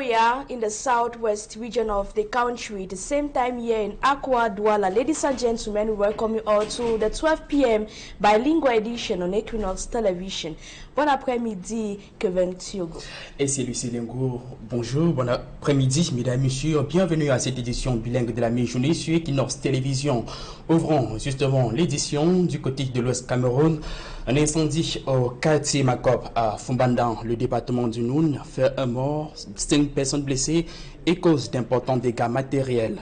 Buea in the southwest region of the country. The same time here in Akwa Douala. Ladies and gentlemen, we welcome you all to the 12 p.m. bilingual edition on Quinoxe Television. Bon après-midi, Kevin Tiogo. Et c'est Lucie Lengo. Bonjour, bon après-midi, mesdames et messieurs. Bienvenue à cette édition bilingue de la mi-journée sur Quinoxe Télévision. Ouvrons justement l'édition du côté de l'Ouest Cameroun. Un incendie au quartier Makop à Fumbandan, le département du Nous, fait un mort, 5 personnes blessées et cause d'importants dégâts matériels.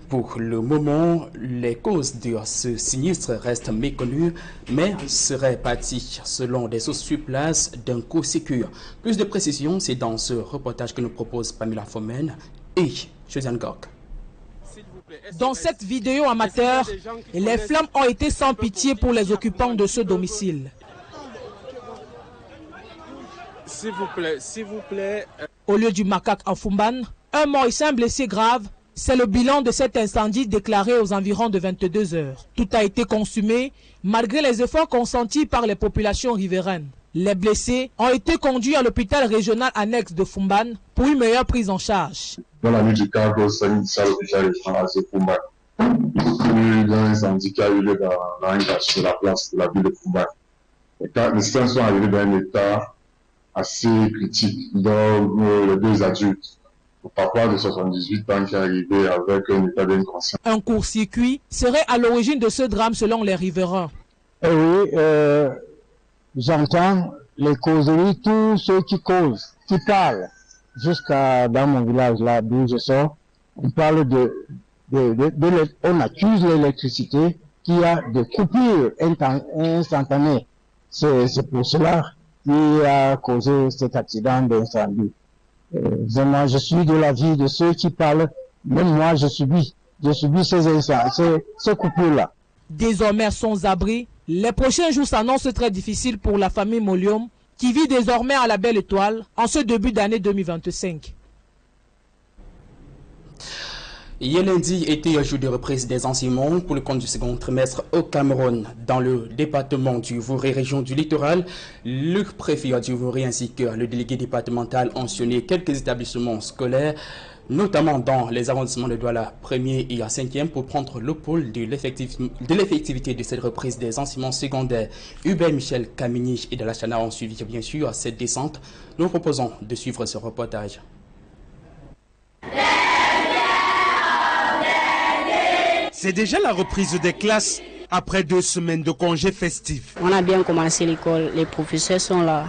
Pour le moment, les causes de ce sinistre restent méconnues, mais seraient parties, selon des sources sur place, d'un court-circuit. Plus de précisions, c'est dans ce reportage que nous propose Pamela Fomen et Josiane Gork. Dans cette vidéo amateur, les flammes ont été sans pitié pour les occupants de ce domicile. S'il vous plaît. Au lieu du macaque à Fumban, un mort et 5 blessés graves, c'est le bilan de cet incendie déclaré aux environs de 22 heures. Tout a été consumé malgré les efforts consentis par les populations riveraines. Les blessés ont été conduits à l'hôpital régional annexe de Fumban pour une meilleure prise en charge. Dans la nuit du 4 au 5, à l'hôpital régional de Fumban. Il y a un incendie qui a eu lieu dans un quartier sur la place de la ville de Fumban. Les citoyens sont arrivés dans un état assez critique. Donc, les 2 adultes, le papa de 78 ans qui est arrivé avec un état d'inconscience. Un court-circuit serait à l'origine de ce drame selon les riverains. Oui, j'entends les causeries, tous ceux qui causent, qui parlent. Jusqu'à dans mon village là d'où je sors, on parle on accuse l'électricité qu'il y a des coupures instantanées. C'est pour cela qui a causé cet accident d'incendie. Vraiment, je suis de l'avis de ceux qui parlent. Même moi, je subis ces coupures-là. Désormais sans abri, les prochains jours s'annoncent très difficiles pour la famille Molium, qui vit désormais à la Belle Étoile en ce début d'année 2025. Hier lundi était un jour de reprise des enseignements pour le compte du second trimestre au Cameroun. Dans le département du Vouré, région du littoral, le préfet du Vouré ainsi que le délégué départemental ont mentionné quelques établissements scolaires, notamment dans les arrondissements de Douala 1er et 5e, pour prendre le pôle de l'effectivité de cette reprise des enseignements secondaires. Hubert Michel Camini et de la Chana ont suivi bien sûr cette descente. Nous proposons de suivre ce reportage. C'est déjà la reprise des classes après 2 semaines de congés festifs. On a bien commencé l'école, les professeurs sont là,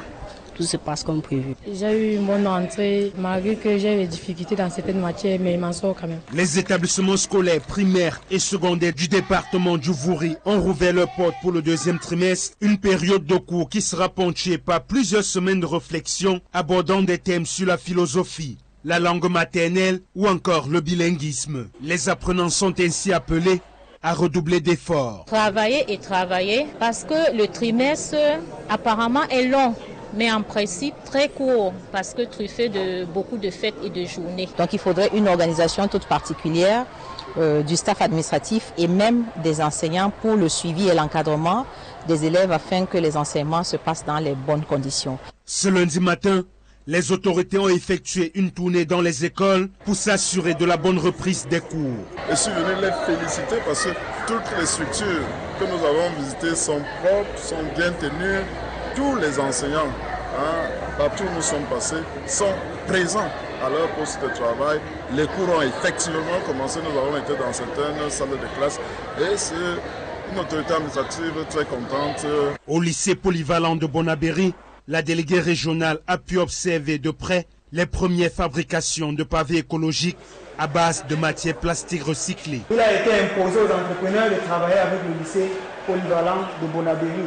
tout se passe comme prévu. J'ai eu mon entrée, malgré que j'ai des difficultés dans certaines matières, mais il m'en sort quand même. Les établissements scolaires primaires et secondaires du département du Vouri ont rouvert leurs portes pour le 2e trimestre, une période de cours qui sera ponctuée par plusieurs semaines de réflexion abordant des thèmes sur la philosophie, la langue maternelle ou encore le bilinguisme. Les apprenants sont ainsi appelés à redoubler d'efforts. Travailler et travailler parce que le trimestre apparemment est long, mais en principe très court parce que truffé de beaucoup de fêtes et de journées. Donc il faudrait une organisation toute particulière du staff administratif et même des enseignants pour le suivi et l'encadrement des élèves afin que les enseignements se passent dans les bonnes conditions. Ce lundi matin, les autorités ont effectué une tournée dans les écoles pour s'assurer de la bonne reprise des cours. Je suis venu les féliciter parce que toutes les structures que nous avons visitées sont propres, sont bien tenues. Tous les enseignants, partout où nous sommes passés, sont présents à leur poste de travail. Les cours ont effectivement commencé, nous avons été dans certaines salles de classe et c'est une autorité administrative très contente. Au lycée polyvalent de Bonabéry, la déléguée régionale a pu observer de près les premières fabrications de pavés écologiques à base de matières plastiques recyclées. Il a été imposé aux entrepreneurs de travailler avec le lycée polyvalent de Bonabéry.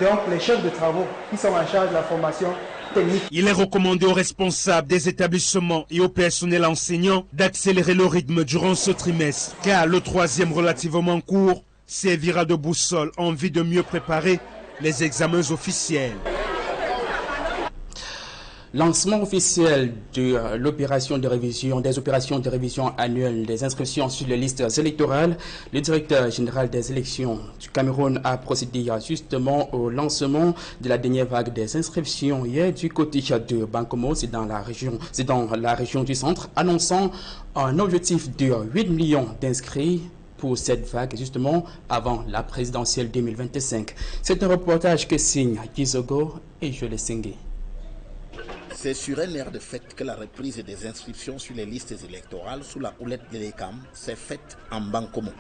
Donc les chefs de travaux qui sont en charge de la formation technique. Il est recommandé aux responsables des établissements et au personnel enseignant d'accélérer le rythme durant ce trimestre, car le 3e relativement court servira de boussole en vue de mieux préparer les examens officiels. Lancement officiel de l'opération de révision, des opérations de révision annuelles des inscriptions sur les listes électorales. Le directeur général des élections du Cameroun a procédé justement au lancement de la dernière vague des inscriptions hier du côté de Bankomo, c'est dans la région du centre, annonçant un objectif de 8 millions d'inscrits pour cette vague, justement, avant la présidentielle 2025. C'est un reportage que signe Gizogo et je l'ai singé. C'est sur un air de fête que la reprise des inscriptions sur les listes électorales sous la houlette de l'ECAM s'est faite en Bankomo.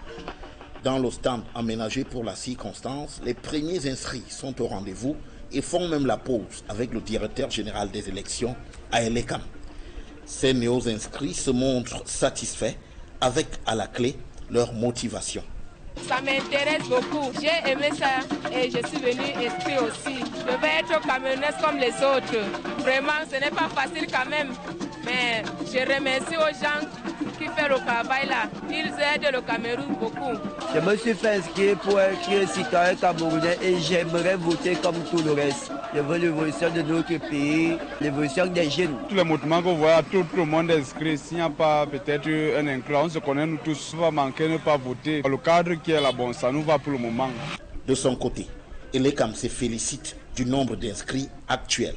Dans le stand aménagé pour la circonstance, les premiers inscrits sont au rendez-vous et font même la pause avec le directeur général des élections à l'ECAM. Ces néo-inscrits se montrent satisfaits avec à la clé leur motivation. Ça m'intéresse beaucoup. J'ai aimé ça et je suis venue inscrire aussi. Je vais être camerounaise comme les autres. Vraiment, ce n'est pas facile quand même. Mais je remercie aux gens qui font le travail là. Ils aident le Cameroun beaucoup. Je me suis fait inscrire pour être citoyen camerounais et j'aimerais voter comme tout le reste. Je veux l'évolution de notre pays, l'évolution des jeunes. Tous les mouvements qu'on voit, tout le monde est inscrit. S'il n'y a pas peut-être un inclus, on se connaît nous tous, on va manquer ne pas voter. Le cadre qui est là, bon, ça nous va pour le moment. De son côté, l'ECAM se félicite du nombre d'inscrits actuels.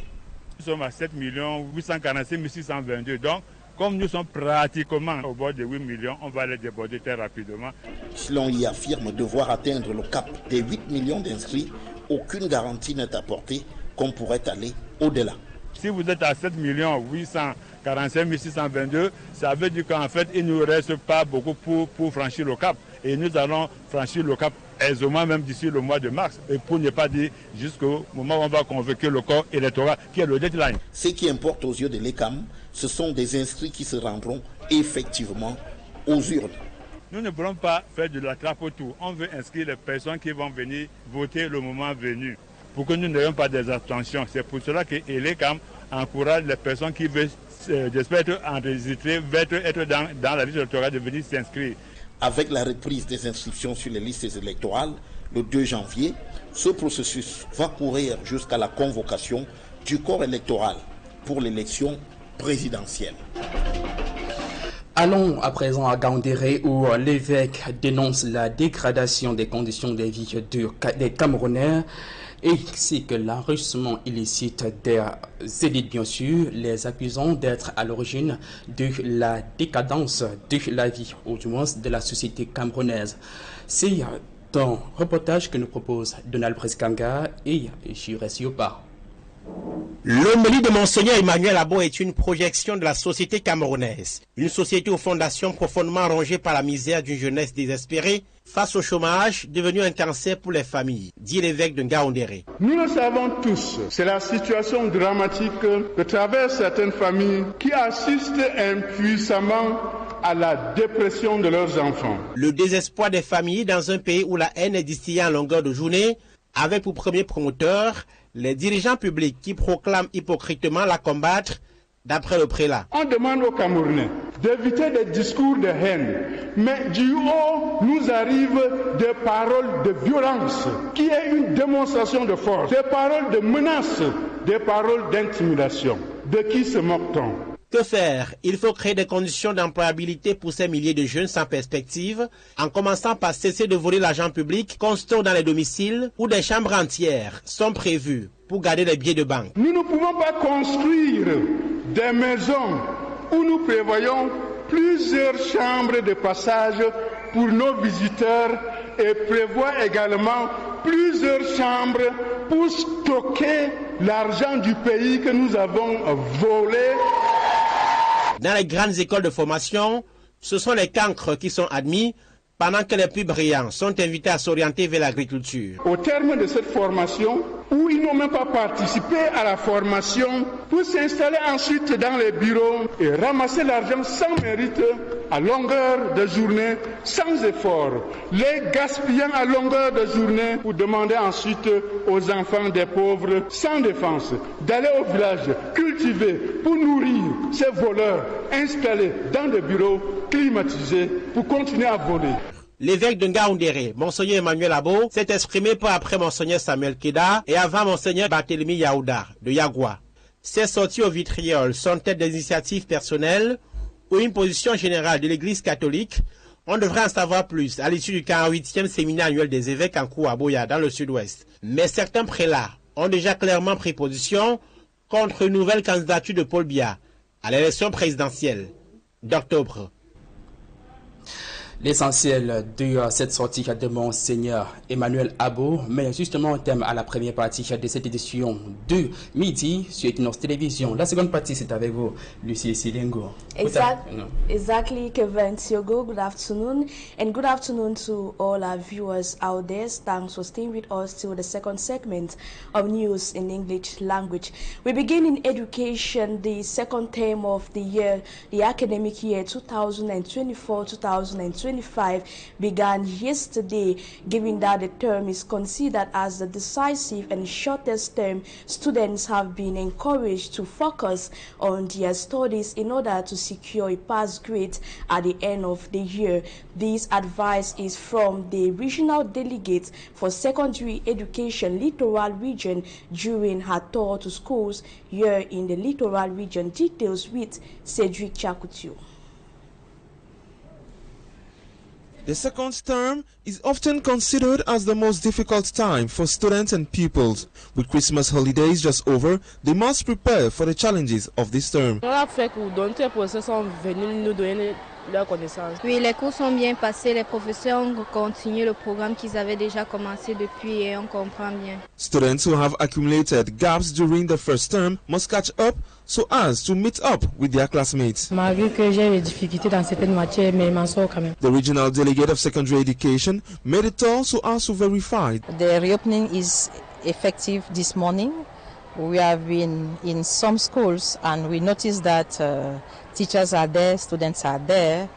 Nous sommes à 7 845 622. Donc, comme nous sommes pratiquement au bord de 8 millions, on va les déborder très rapidement. Si l'on y affirme devoir atteindre le cap des 8 millions d'inscrits, aucune garantie n'est apportée qu'on pourrait aller au-delà. Si vous êtes à 7 845 622, ça veut dire qu'en fait, il ne nous reste pas beaucoup pour franchir le cap. Et nous allons franchir le cap aisément même d'ici le mois de mars. Et pour ne pas dire jusqu'au moment où on va convoquer le corps électoral, qui est le deadline. Ce qui importe aux yeux de l'ECAM, ce sont des inscrits qui se rendront effectivement aux urnes. Nous ne voulons pas faire de la trappe autour. On veut inscrire les personnes qui vont venir voter le moment venu, pour que nous n'ayons pas des abstentions. C'est pour cela que l'ECAM encourage les personnes qui veulent, j'espère, être enregistrées, veulent être dans la liste électorale de venir s'inscrire. Avec la reprise des inscriptions sur les listes électorales, le 2 janvier, ce processus va courir jusqu'à la convocation du corps électoral pour l'élection présidentielle. Allons à présent à Gaoundéré où l'évêque dénonce la dégradation des conditions de vie des Camerounais et c'est que l'enrichissement illicite des élites, bien sûr, les accusant d'être à l'origine de la décadence de la vie, ou du moins de la société camerounaise. C'est un reportage que nous propose Donald Preskanga et Jure Siopa. L'homélie de Monseigneur Emmanuel Abo est une projection de la société camerounaise. Une société aux fondations profondément rongée par la misère d'une jeunesse désespérée face au chômage devenu un cancer pour les familles, dit l'évêque de Ngaoundéré. Nous le savons tous, c'est la situation dramatique que traversent certaines familles qui assistent impuissamment à la dépression de leurs enfants. Le désespoir des familles dans un pays où la haine est distillée en longueur de journée, avec pour premier promoteur les dirigeants publics qui proclament hypocritement la combattre, d'après le prélat. On demande aux Camerounais d'éviter des discours de haine, mais du haut nous arrivent des paroles de violence, qui est une démonstration de force, des paroles de menace, des paroles d'intimidation. De qui se moque-t-on? Que faire? Il faut créer des conditions d'employabilité pour ces milliers de jeunes sans perspective, en commençant par cesser de voler l'argent public constant dans les domiciles où des chambres entières sont prévues pour garder les billets de banque. Nous ne pouvons pas construire des maisons où nous prévoyons plusieurs chambres de passage pour nos visiteurs et prévoir également plusieurs chambres pour stocker l'argent du pays que nous avons volé. Dans les grandes écoles de formation, ce sont les cancres qui sont admis, pendant que les plus brillants sont invités à s'orienter vers l'agriculture. Au terme de cette formation, où ils n'ont même pas participé à la formation, pour s'installer ensuite dans les bureaux et ramasser l'argent sans mérite, à longueur de journée, sans effort, les gaspillant à longueur de journée pour demander ensuite aux enfants des pauvres sans défense d'aller au village cultiver pour nourrir ces voleurs installés dans des bureaux climatisés pour continuer à voler. L'évêque de Ngaoundéré, Monseigneur Emmanuel Abo, s'est exprimé peu après Monseigneur Samuel Keda et avant Monseigneur Barthélemy Yaouda de Yagua. Ces sorties au vitriol sont-elles des initiatives personnelles ou une position générale de l'Église catholique? On devrait en savoir plus à l'issue du 48e séminaire annuel des évêques en cours à Boya, dans le sud-ouest. Mais certains prélats ont déjà clairement pris position contre une nouvelle candidature de Paul Biya à l'élection présidentielle d'octobre. L'essentiel de cette sortie de Monseigneur Emmanuel Abo met justement un thème à la première partie de cette édition de midi sur Quinoxe Télévision. La seconde partie, c'est avec vous, Lucie Silengo. Exactly, Kevin Siogo. Good afternoon, and good afternoon to all our viewers out there. Thanks for staying with us till the second segment of news in English language. We begin in education. The second term of the year, the academic year 2024-2025, began yesterday. Given that the term is considered as the decisive and shortest term, students have been encouraged to focus on their studies in order to secure a pass grade at the end of the year. This advice is from the regional delegate for secondary education Littoral region during her tour to schools here in the Littoral region. Details with Cedric Chakutiu. The second term is often considered as the most difficult time for students and pupils. With Christmas holidays just over, they must prepare for the challenges of this term. Oui, les cours sont bien passés, les professeurs ont continué le programme qu'ils avaient déjà commencé depuis et on comprend bien. Students who have accumulated gaps during the first term must catch up so as to meet up with their classmates. Malgré que j'ai des difficultés dans certaines matières, mais m'en sors quand même. The regional delegate of secondary education made it all so as to verify. The reopening is effective this morning. We have been in some schools and we noticed that teachers are there, students are there.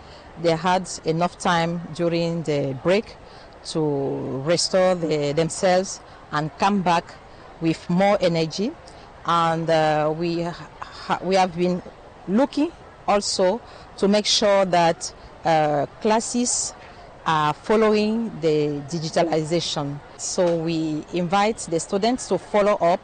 They had enough time during the break to restore themselves and come back with more energy. And we have been looking also to make sure that classes are following the digitalization. So we invite the students to follow up.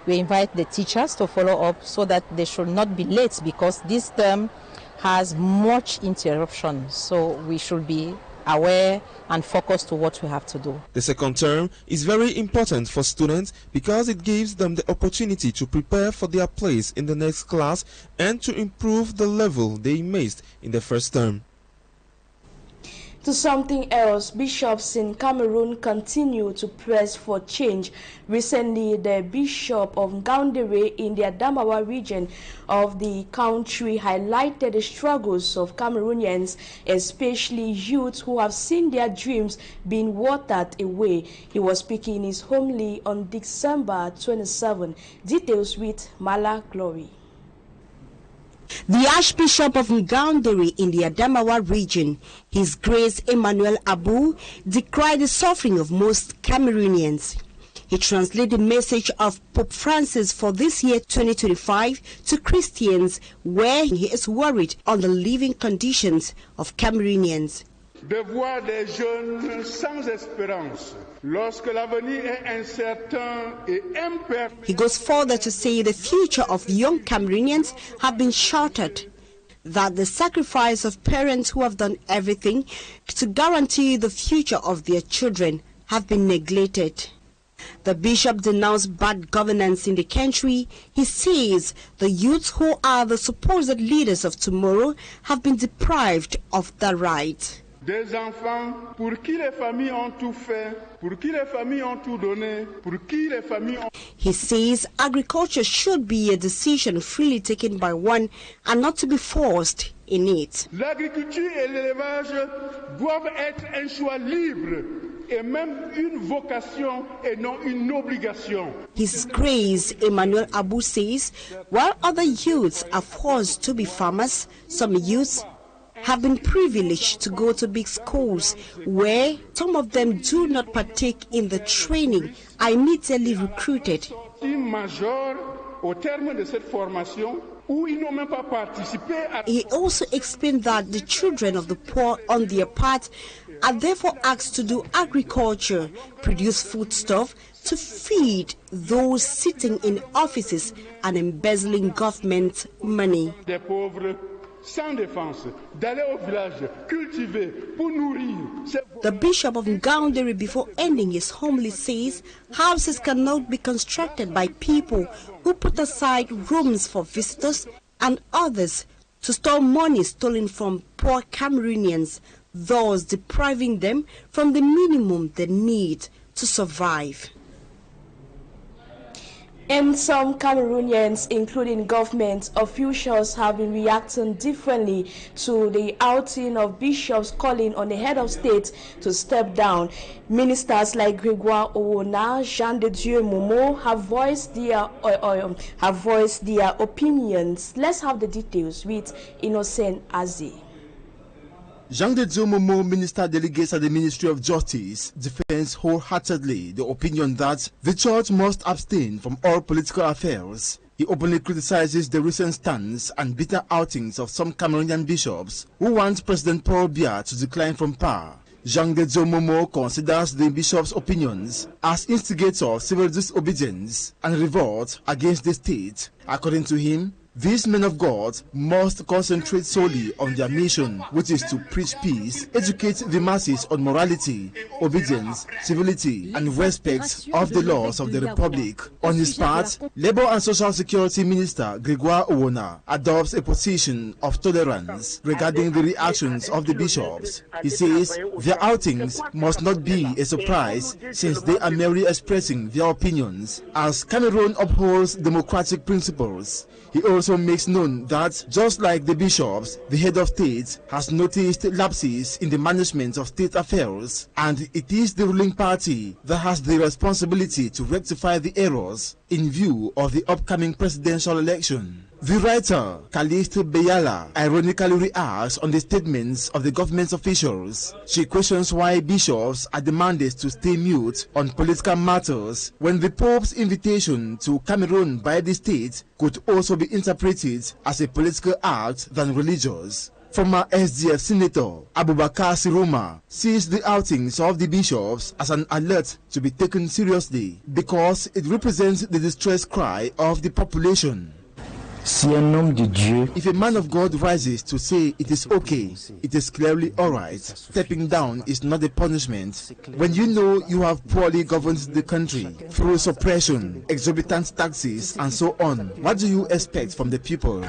We invite the teachers to follow up so that they should not be late because this term has much interruption. So we should be aware and focused to what we have to do. The second term is very important for students because it gives them the opportunity to prepare for their place in the next class and to improve the level they missed in the first term. To something else, bishops in Cameroon continue to press for change. Recently, the Bishop of Ngaoundéré in the Adamawa region of the country highlighted the struggles of Cameroonians, especially youth who have seen their dreams being watered away. He was speaking in his homily on December 27. Details with Mala Glory. The Archbishop of Ngaoundéré in the Adamawa region, His Grace Emmanuel Abu, decried the suffering of most Cameroonians. He translated the message of Pope Francis for this year 2025 to Christians, where he is worried on the living conditions of Cameroonians. De voir des jeunes sans espérance lorsque l'avenir est incertain et imperfect. He goes further to say the future of young Cameroonians have been shattered, that the sacrifice of parents who have done everything to guarantee the future of their children have been neglected. The bishop denounced bad governance in the country. He says the youths who are the supposed leaders of tomorrow have been deprived of that right. Des enfants pour qui les familles ont tout fait, pour qui les familles ont tout donné, pour qui les familles ont... He says agriculture should be a decision freely taken by one and not to be forced in it. L'agriculture et l'élevage doivent être un choix libre et même une vocation et non une obligation. His Grace Emmanuel Abu says, while other youths are forced to be farmers, some youths have been privileged to go to big schools where some of them do not partake in the training, are immediately recruited. He also explained that the children of the poor on their part are therefore asked to do agriculture, produce foodstuff, to feed those sitting in offices and embezzling government money. Des pauvres sans défense, d'aller au village, cultiver pour nourrir. The Bishop of Ngaoundéré, before ending his homily, says houses cannot be constructed by people who put aside rooms for visitors and others to store money stolen from poor Cameroonians, thus depriving them from the minimum they need to survive. And some Cameroonians, including government officials, have been reacting differently to the outing of bishops calling on the head of state to step down. Ministers like Grégoire Ouona, Jtb 12H have voiced their opinions. Let's have the details with Innocent Azi. Jtb 12H, Minister Delegate at the Ministry of Justice, defends wholeheartedly the opinion that the church must abstain from all political affairs. He openly criticizes the recent stance and bitter outings of some Cameroonian bishops who want President Paul Biya to decline from power. Jtb 12H considers the bishops' opinions as instigators of civil disobedience and revolt against the state. According to him, these men of God must concentrate solely on their mission, which is to preach peace, educate the masses on morality, obedience, civility, and respect of the laws of the Republic. On his part, Labour and Social Security Minister Grégoire Ouona adopts a position of tolerance regarding the reactions of the bishops. He says their outings must not be a surprise since they are merely expressing their opinions, as Cameroon upholds democratic principles. He also makes known that, just like the bishops, the head of state has noticed lapses in the management of state affairs, and it is the ruling party that has the responsibility to rectify the errors in view of the upcoming presidential election. The writer, Calixte Beyala, ironically reacts on the statements of the government officials. She questions why bishops are demanded to stay mute on political matters when the Pope's invitation to Cameroon by the state could also be interpreted as a political act than religious. Former SDF Senator Abubakar Siroma sees the outings of the bishops as an alert to be taken seriously because it represents the distress cry of the population. If a man of God rises to say it is okay, it is clearly alright. Stepping down is not a punishment. When you know you have poorly governed the country through suppression, exorbitant taxes, and so on, what do you expect from the people?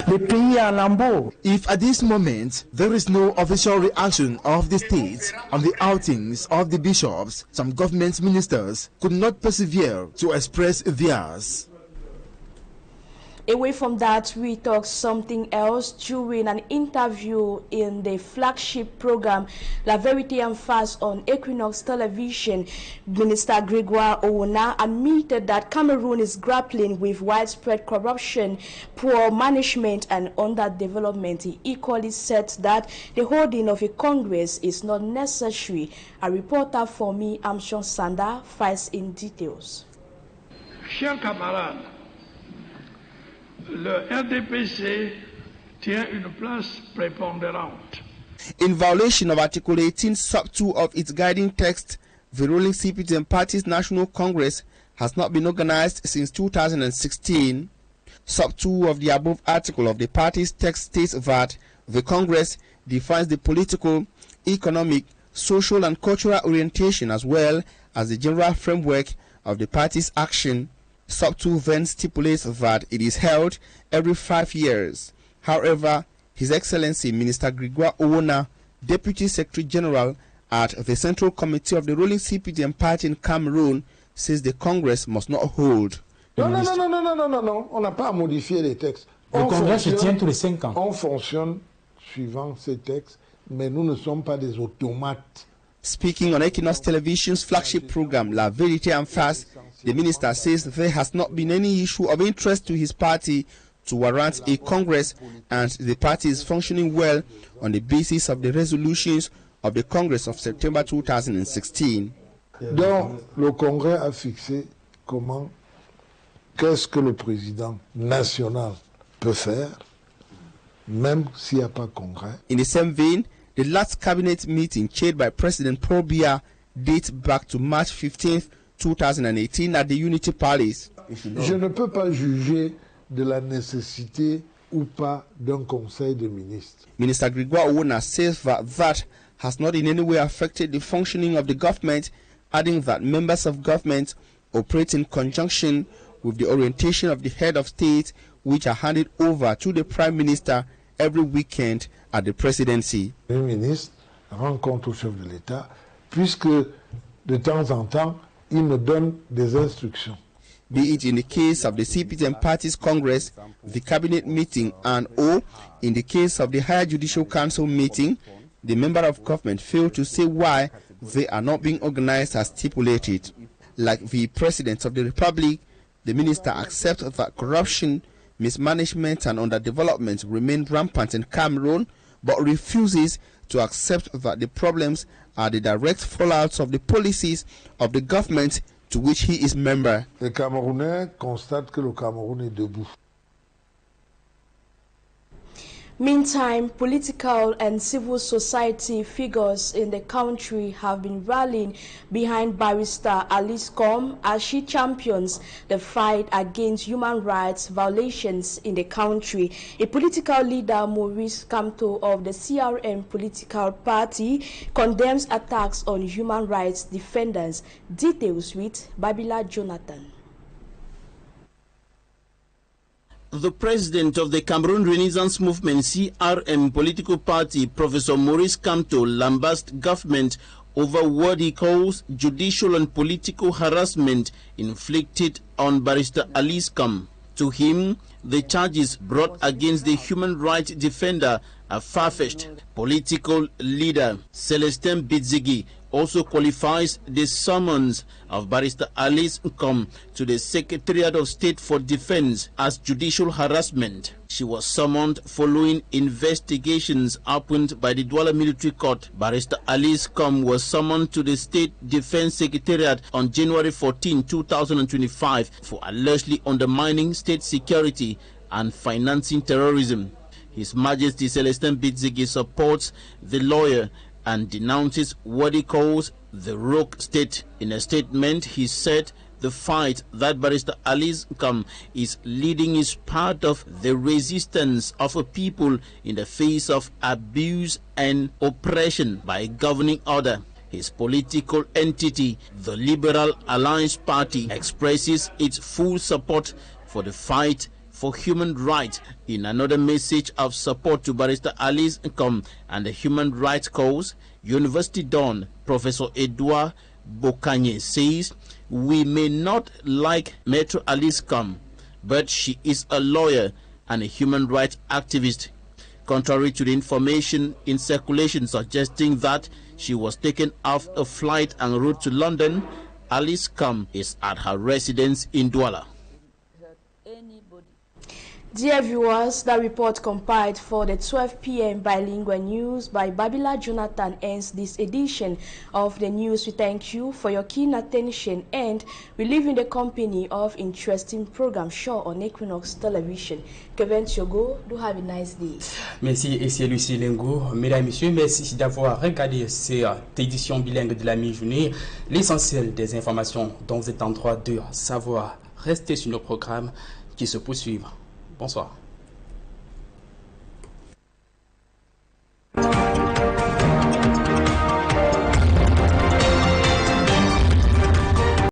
If at this moment there is no official reaction of the state on the outings of the bishops, some government ministers could not persevere to express theirs. Away from that, we talk something else. During an interview in the flagship program La Vérité en Face on Quinoxe television, Minister Grégoire Ouona admitted that Cameroon is grappling with widespread corruption, poor management, and underdevelopment. He equally said that the holding of a Congress is not necessary. A reporter for me, Amshon Sanda, files in details. Chers camarades, le RDPC tient une place prépondérante. In violation of Article 18, Sub 2 of its guiding text, the ruling CPDM Party's National Congress has not been organized since 2016. Sub 2 of the above article of the party's text states that the Congress defines the political, economic, social and cultural orientation as well as the general framework of the party's action. Sub 2 then stipulates that it is held every 5 years. However, His Excellency Minister Grégoire Ouona, Deputy Secretary General at the Central Committee of the ruling CPDM Party in Cameroon, says the Congress must not hold. Non, on n'a pas à modifier les textes. Le Congrès se tient tous les 5 ans. On fonctionne suivant ces textes, mais nous ne sommes pas des automates. Speaking on Quinoxe Television's flagship program La Vérité en Face, the minister says there has not been any issue of interest to his party to warrant a Congress, and the party is functioning well on the basis of the resolutions of the Congress of September 2016. Donc, le Congrès a fixé comment, qu'est-ce que le président national peut faire, même s'il n'y a pas Congrès. In the same vein, the last cabinet meeting chaired by President Paul Biya dates back to March 15th, 2018 at the Unity Palace. Je ne peux pas juger de la nécessité ou pas d'un conseil de ministres. Minister Grégoire Owona says that has not in any way affected the functioning of the government, adding that members of government operate in conjunction with the orientation of the head of state, which are handed over to the Prime Minister every weekend at the presidency. Le ministre rencontre le chef de l'État, puisque de temps en temps, il me donne des instructions. Be it in the case of the CPTM Party's Congress, the Cabinet meeting, and or in the case of the Higher Judicial Council meeting, the member of government failed to say why they are not being organized as stipulated. Like the President of the Republic, the minister accepts that corruption, mismanagement, and underdevelopment remain rampant in Cameroon, but refuses to accept that the problems are the direct fallouts of the policies of the government to which he is member. Les Camerounais constatent que le Cameroun est debout. Meantime, political and civil society figures in the country have been rallying behind barrister Alice Combs as she champions the fight against human rights violations in the country. A political leader, Maurice Kamto of the CRM political party, condemns attacks on human rights defenders. Details with Babila Jonathan. The president of the Cameroon Renaissance Movement CRM political party, Professor Maurice Kamto, lambasted government over what he calls judicial and political harassment inflicted on barrister Alice Combs. To him, the charges brought against the human rights defender are far-fetched. Political leader Celestin Bidzigi also qualifies the summons of barrister Alice Combs to the Secretariat of State for Defense as judicial harassment. She was summoned following investigations opened by the Douala Military Court. Barrister Alice Combs was summoned to the State Defense Secretariat on January 14, 2025 for allegedly undermining state security and financing terrorism. His Majesty Celestin Bidzigi supports the lawyer and denounces what he calls the rogue state. In a statement, he said the fight that barrister Alice Combs is leading is part of the resistance of a people in the face of abuse and oppression by a governing order. His political entity, the Liberal Alliance Party, expresses its full support for the fight for human rights. In another message of support to barrister Alice Combs and the human rights cause, University Don Professor Edouard Bokanye says, "We may not like Maître Alice Combs, but she is a lawyer and a human rights activist." Contrary to the information in circulation suggesting that she was taken off a flight en route to London, Alice Combs is at her residence in Douala. Dear viewers, that report compiled for the 12 p.m. bilingual news by Babila Jonathan ends this edition of the news. We thank you for your keen attention and we live in the company of interesting programs show on Quinoxe Television. Kevin Tiogo, do have a nice day. Merci et c'est Lucie Lengo. Mesdames et messieurs, merci d'avoir regardé cette édition bilingue de la mi-journée. L'essentiel des informations dont vous êtes en droit de savoir, restez sur nos programmes qui se poursuivent. Bonsoir.